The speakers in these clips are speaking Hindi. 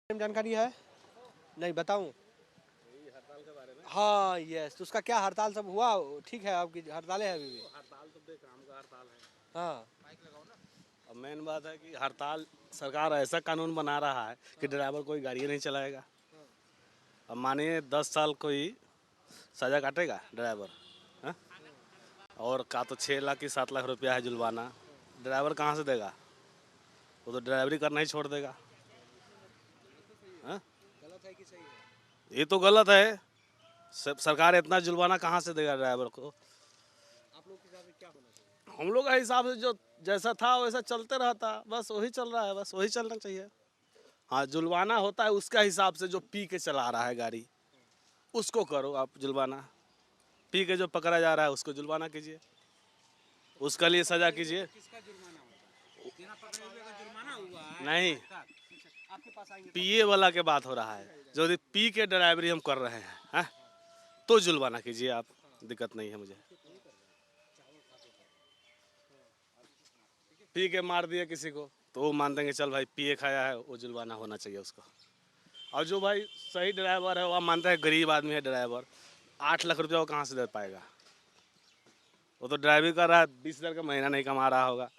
जानकारी है? नहीं बताऊं? हड़ताल के बारे में। हाँ यस, तो उसका क्या हड़ताल सब हुआ? ठीक है, आपकी हड़तालें हैं अभी भी? हड़ताल तो देख काम का हड़ताल है। हाँ अब मेन बात है कि हड़ताल सरकार ऐसा कानून बना रहा है कि ड्राइवर कोई गाड़ी नहीं चलाएगा। अब मानिए 10 साल कोई सजा काटेगा ड्राइवर, हाँ? और का तो 6 लाख की 7 लाख रुपया है जुर्माना, ड्राइवर कहाँ से देगा? वो तो ड्राइवरी करना ही छोड़ देगा। हाँ? गलत है कि सही है? ये तो गलत है। सरकार इतना जुर्माना कहाँ से देगा ड्राइवर को? आप लोग के हिसाब से क्या होना चाहिए? हम लोग के हिसाब से जो जैसा था वैसा चलते रहता, बस वही चल रहा है, बस वही चलना चाहिए। हाँ, जुर्माना होता है उसका हिसाब से, जो पी के चला रहा है गाड़ी उसको करो आप जुर्माना, पी के जो पकड़ा जा रहा है उसको जुर्माना कीजिए, उसके लिए सजा कीजिए। किसका जुर्माना होगा? बिना पकड़े हुए अगर जुर्माना हुआ है नहीं, आपके पास आएंगे पिए वाला के बात हो रहा है, जो यदि पी के ड्राइवरी हम कर रहे हैं, हाँ? तो जुर्माना कीजिए आप, दिक्कत नहीं है मुझे। पी के मार दिए किसी को तो वो मान देंगे चल भाई पिए खाया है, वो जुर्माना होना चाहिए उसको। और जो भाई सही ड्राइवर है वो मानता है गरीब आदमी है ड्राइवर, 8 लाख रुपया वो कहाँ से दे पाएगा? वो तो ड्राइविंग कर रहा है, 20,000 का महीना नहीं कमा रहा होगा।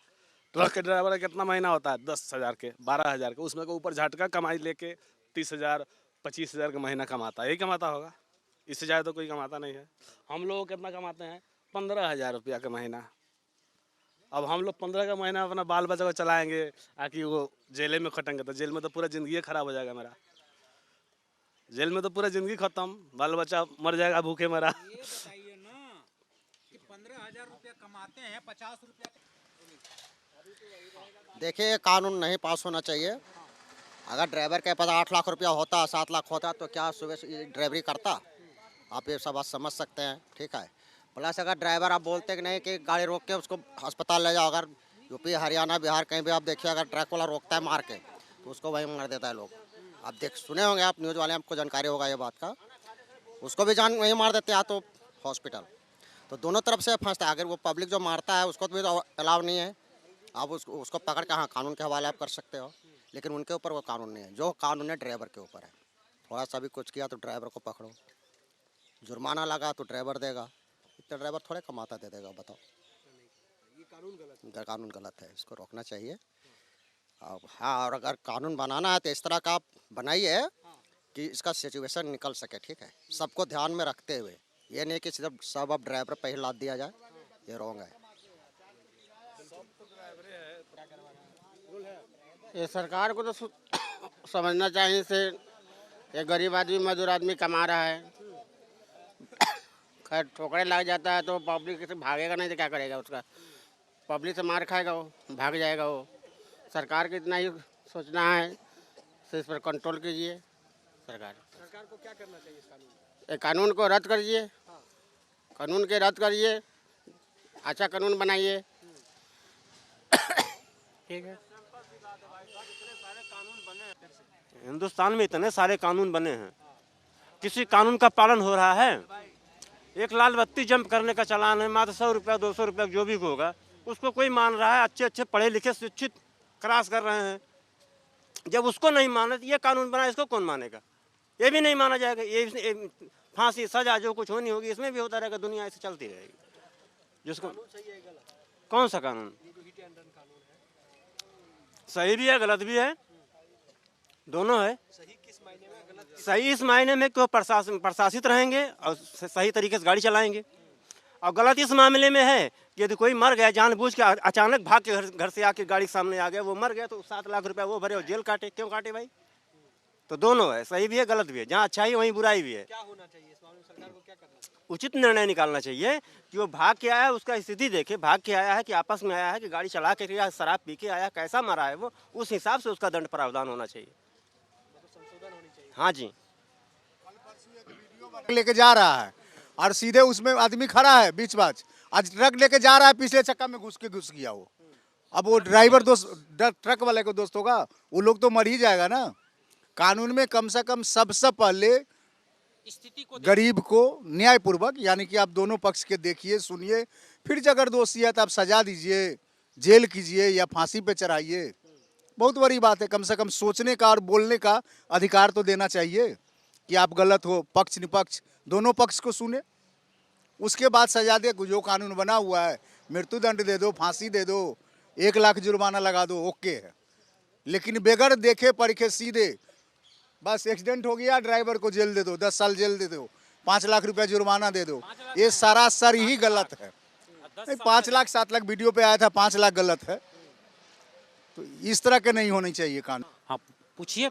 ट्रक के ड्राइवर का कितना महीना होता है? 10,000 के, 12,000 के, उसमें को ऊपर झटका कमाई लेके 30,000 25,000 का महीना कमाता है, यही कमाता होगा। इससे ज़्यादा तो कोई कमाता नहीं है। हम लोग कितना कमाते हैं? 15,000 रुपया का महीना। अब हम लोग 15 का महीना अपना बाल बच्चा को चलाएंगे, आकि वो जेल में खटेंगे तो जेल में तो पूरा ज़िंदगी खराब हो जाएगा मेरा। जेल में तो पूरा ज़िंदगी खत्म, बाल बच्चा मर जाएगा भूखे मरा। ये बताइए ना कि 15,000 रुपया कमाते हैं, 50 रुपया। देखिए, कानून नहीं पास होना चाहिए। अगर ड्राइवर के पास 8 लाख रुपया होता, 7 लाख होता तो क्या सुबह से ड्राइवरी करता? आप ये सब बात समझ सकते हैं, ठीक है। प्लस अगर ड्राइवर आप बोलते कि नहीं कि गाड़ी रोक के उसको अस्पताल ले जाओ, अगर यूपी हरियाणा बिहार कहीं भी आप देखिए, अगर ट्रक वाला रोकता है मार के तो उसको वहीं मार देता है लोग। आप देख सुने होंगे, आप न्यूज़ वाले, आपको जानकारी होगा ये बात का। उसको भी जान वहीं मार देते हैं, या तो हॉस्पिटल। तो दोनों तरफ से फंसता है। अगर वो पब्लिक जो मारता है उसको तो भी अलाउ नहीं है, आप उसको पकड़ के हाँ कानून के हवाले आप कर सकते हो, लेकिन उनके ऊपर वो कानून नहीं है। जो कानून है ड्राइवर के ऊपर है। थोड़ा सा भी कुछ किया तो ड्राइवर को पकड़ो, जुर्माना लगा तो ड्राइवर देगा। इतना ड्राइवर थोड़े कमाता दे देगा, बताओ। ये कानून गलत है। कानून गलत है, इसको रोकना चाहिए। अब हाँ, और अगर कानून बनाना है तो इस तरह का आप बनाइए कि इसका सिचुएशन निकल सके, ठीक है, सबको ध्यान में रखते हुए। ये नहीं कि सिर्फ सब अब ड्राइवर पे ही लाद दिया जाए, ये रॉन्ग है। ये सरकार को तो समझना चाहिए से ये गरीब आदमी मजदूर आदमी कमा रहा है, खैर ठोकरे लग जाता है तो पब्लिक से भागेगा नहीं तो क्या करेगा? उसका पब्लिक से मार खाएगा, वो भाग जाएगा। वो सरकार को इतना ही सोचना है, तो इस पर कंट्रोल कीजिए। सरकार को क्या करना चाहिए इस कानून में? ये कानून को रद्द करिए, कानून के रद्द करिए, अच्छा कानून बनाइए, ठीक है। हिंदुस्तान में इतने सारे कानून बने हैं, किसी कानून का पालन हो रहा है? एक लाल बत्ती जंप करने का चालान है, मात्र 100 रुपया 200 रुपया जो भी होगा, उसको कोई मान रहा है। अच्छे अच्छे पढ़े लिखे शिक्षित क्रॉस कर रहे हैं, जब उसको नहीं माने तो ये कानून बना, इसको कौन मानेगा? ये भी नहीं माना जाएगा। ये फांसी सजा जो कुछ होनी होगी इसमें भी होता रहेगा, दुनिया ऐसे चलती रहेगी। जिसको कौन सा कानून? सही भी है गलत भी है, दोनों है। सही किस मायने में, गलत सही इस मायने में कि वो प्रशासित रहेंगे और सही तरीके से गाड़ी चलाएंगे, और गलत इस मामले में है कि यदि कोई मर गया जानबूझ के, अचानक भाग के घर से आके गाड़ी के सामने आ गया, वो मर गया तो 7 लाख रुपया वो भरे और जेल काटे। क्यों काटे भाई? तो दोनों है, सही भी है गलत भी है। जहाँ अच्छाई है वहीं बुराई भी है। क्या होना चाहिए इस मामले में? सरकार को क्या करना चाहिए? उचित निर्णय निकालना चाहिए कि वो भाग के आया है, उसका स्थिति देखे, भाग के आया है कि आपस में आया है कि गाड़ी चला के या शराब पी के आया, कैसा मरा है वो, उस हिसाब से उसका दंड प्रावधान होना चाहिए। संशोधन होनी चाहिए। हाँ जी। लेके जा रहा है और सीधे उसमें आदमी खड़ा है बीच बाच, आज ट्रक लेके जा रहा है, पिछले चक्का में घुस गया वो। अब वो ड्राइवर दोस्त ट्रक वाले को दोस्त होगा, वो लोग तो मर ही जाएगा ना। कानून में कम से कम सबसे पहले स्थिति को गरीब को न्यायपूर्वक, यानी कि आप दोनों पक्ष के देखिए सुनिए, फिर अगर दोषी है तो आप सजा दीजिए, जेल कीजिए या फांसी पे चढ़ाइए। बहुत बड़ी बात है। कम से कम सोचने का और बोलने का अधिकार तो देना चाहिए कि आप गलत हो, पक्ष निपक्ष दोनों पक्ष को सुने, उसके बाद सजा दे। जो कानून बना हुआ है, मृत्युदंड दे दो, फांसी दे दो, 1 लाख जुर्माना लगा दो, ओके है। लेकिन बेगर देखे परखे सीधे बस एक्सीडेंट हो गया, ड्राइवर को जेल दे दो, 10 साल जेल दे दो, 5 लाख रुपया जुर्माना दे दो, ये सरासर ही गलत है। नहीं, 5 लाख 7 लाख वीडियो पे आया था, 5 लाख गलत है। तो इस तरह के नहीं होनी चाहिए कानून। हाँ पूछिए।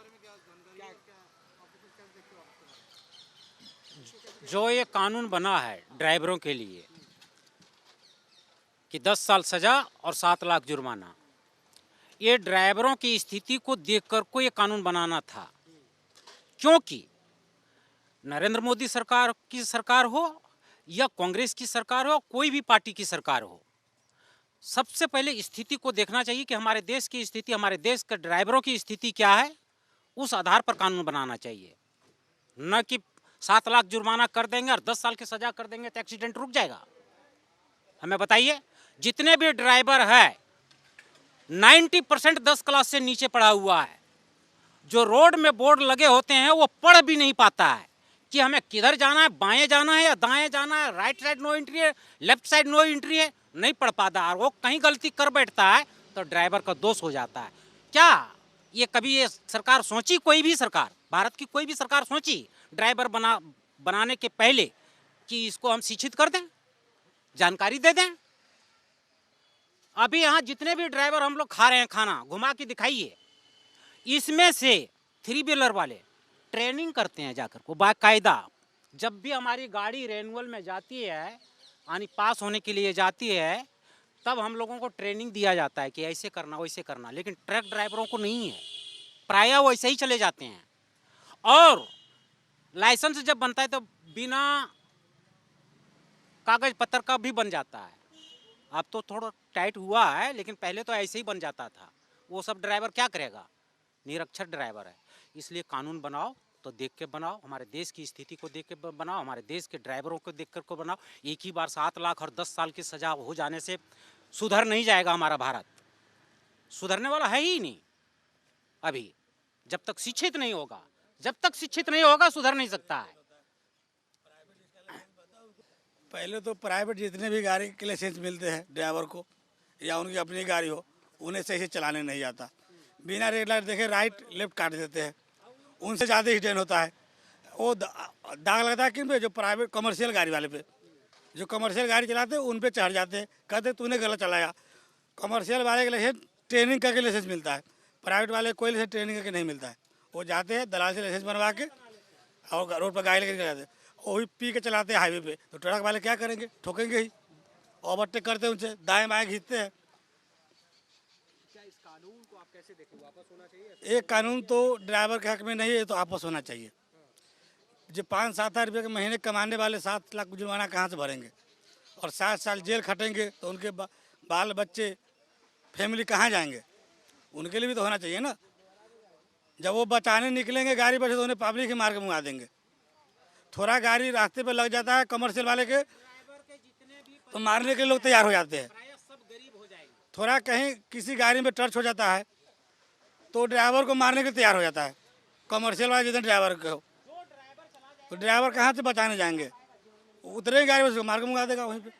जो ये कानून बना है ड्राइवरों के लिए कि 10 साल सजा और 7 लाख जुर्माना, ये ड्राइवरों की स्थिति को देखकर को ये कानून बनाना था। क्योंकि नरेंद्र मोदी सरकार की सरकार हो या कांग्रेस की सरकार हो, कोई भी पार्टी की सरकार हो, सबसे पहले स्थिति को देखना चाहिए कि हमारे देश की स्थिति, हमारे देश के ड्राइवरों की स्थिति क्या है, उस आधार पर कानून बनाना चाहिए। न कि 7 लाख जुर्माना कर देंगे और 10 साल की सजा कर देंगे तो एक्सीडेंट रुक जाएगा। हमें बताइए, जितने भी ड्राइवर है 90% 10 क्लास से नीचे पढ़ा हुआ है। जो रोड में बोर्ड लगे होते हैं वो पढ़ भी नहीं पाता है कि हमें किधर जाना है, बाएं जाना है या दाएं जाना है, राइट साइड नो एंट्री है, लेफ्ट साइड नो एंट्री है, नहीं पढ़ पाता। और वो कहीं गलती कर बैठता है तो ड्राइवर का दोष हो जाता है। क्या ये कभी ये सरकार सोची, कोई भी सरकार, भारत की कोई भी सरकार सोची ड्राइवर बनाने के पहले कि इसको हम शिक्षित कर दें, जानकारी दे दें? अभी यहाँ जितने भी ड्राइवर हम लोग खा रहे हैं खाना, घुमा के दिखाइए, इसमें से 3 व्हीलर वाले ट्रेनिंग करते हैं जाकर को बाकायदा। जब भी हमारी गाड़ी रेनुअल में जाती है, यानी पास होने के लिए जाती है, तब हम लोगों को ट्रेनिंग दिया जाता है कि ऐसे करना वैसे करना। लेकिन ट्रक ड्राइवरों को नहीं है, प्रायः वैसे ही चले जाते हैं। और लाइसेंस जब बनता है तो बिना कागज पत्र का भी बन जाता है। अब तो थोड़ा टाइट हुआ है, लेकिन पहले तो ऐसे ही बन जाता था। वो सब ड्राइवर क्या करेगा, निरक्षर ड्राइवर है। इसलिए कानून बनाओ तो देख के बनाओ, हमारे देश की स्थिति को देख के बनाओ, हमारे देश के ड्राइवरों को देख कर को बनाओ। एक ही बार 7 लाख और 10 साल की सजा हो जाने से सुधर नहीं जाएगा हमारा भारत, सुधरने वाला है ही नहीं। अभी जब तक शिक्षित नहीं होगा, जब तक शिक्षित नहीं होगा सुधर नहीं सकता है। पहले तो प्राइवेट जितने भी गाड़ी के लाइसेंस मिलते हैं ड्राइवर को या उनकी अपनी गाड़ी हो, उन्हें सही से चलाने नहीं आता। बिना रेड लाइट देखे राइट लेफ्ट काट देते हैं, उनसे ज़्यादा एक्सीडेंट होता है। वो दाग लगता है किन पे, जो प्राइवेट कमर्शियल गाड़ी वाले पे। जो कमर्शियल गाड़ी चलाते हैं उन पे चढ़ जाते हैं, कहते तूने गलत चलाया। कमर्शियल वाले के लाइसेंस ट्रेनिंग करके लाइसेंस मिलता है, प्राइवेट वाले कोई लाइसेंस ट्रेनिंग करके नहीं मिलता है। वो जाते हैं दलाल से लाइसेंस बनवा के और रोड पर गाड़ी लेकर चलाते हैं, वही पी के चलाते हैं हाईवे पे। तो ट्रक वाले क्या करेंगे, ठोकेंगे ही, ओवरटेक करते हैं उनसे, दाएं बाएं खींचते हैं। एक कानून तो ड्राइवर के हक में नहीं है, तो आपस होना चाहिए। जो 5-7 हज़ार रुपये के महीने कमाने वाले 7 लाख जुर्माना कहाँ से भरेंगे, और 7 साल जेल खटेंगे तो उनके बाल बच्चे फैमिली कहाँ जाएंगे, उनके लिए भी तो होना चाहिए ना। जब वो बचाने निकलेंगे गाड़ी पर तो उन्हें पब्लिक ही मार के मुआ देंगे। थोड़ा गाड़ी रास्ते पर लग जाता है कमर्शियल वाले के तो मारने के लोग तैयार हो जाते हैं। थोड़ा कहीं किसी गाड़ी में टच हो जाता है तो ड्राइवर को मारने के तैयार हो जाता है, कमर्शियल वाले जितने ड्राइवर के हो। तो ड्राइवर कहाँ से बचाने जाएंगे, उतरेंगे गाड़ी में मार के मुआ देगा वहीं पे।